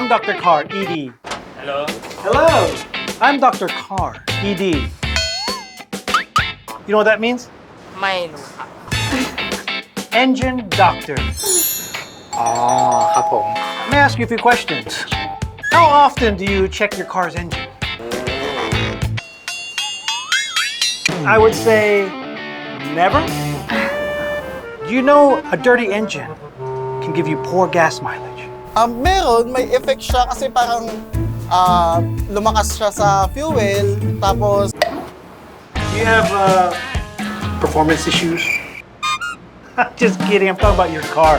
I'm Dr. Carr, ED. Hello. Hello. I'm Dr. Carr, ED. You know what that means? ไม่รู้ค่ะ Engine Doctor. อ๋อครับผม Let me ask you a few questions. How often do you check your car's engine? I would say never. Do you know a dirty engine can give you poor gas mileage? Meron, may effect siya kasi parang lumakas siya sa fuel, tapos Do you have performance issues? Just kidding, I'm talking about your car.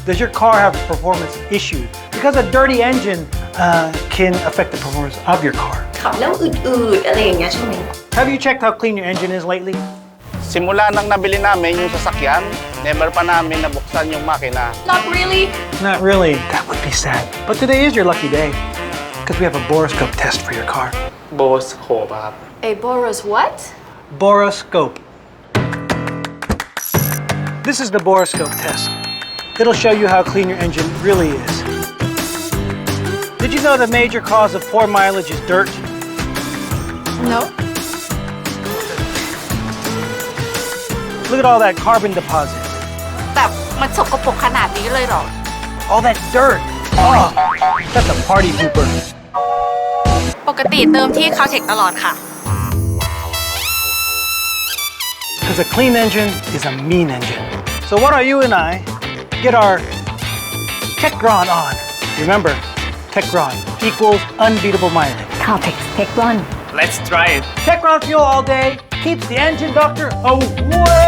Does your car have a performance issue? Because a dirty engine can affect the performance of your car. ขับแล้วอืดๆอะไรอย่างเงี้ยใช่ไหม Have you checked how clean your engine is lately? Simula nang nabili namin yung sasakyan, never pa namin nabuksan yung makina. Not really. Not really. That would be sad. But today is your lucky day. Because we have a Borescope test for your car. Borescope ครับ A Boros what? Borescope. This is the Borescope test. It'll show you how clean your engine really is. Did you know the major cause of poor mileage is dirt? No. Look at all that carbon deposit. แบบมันสกปรกขนาดนี้เลยเหรอ All that dirt. Oh, that's a party pooper. ปกติเติมที่ Caltex ตลอดค่ะ Because a clean engine is a mean engine. So why don't you and I get our Techron on? Remember, Techron equals unbeatable mileage. Caltex Techron. Let's try it. Techron fuel all day keeps the engine doctor away.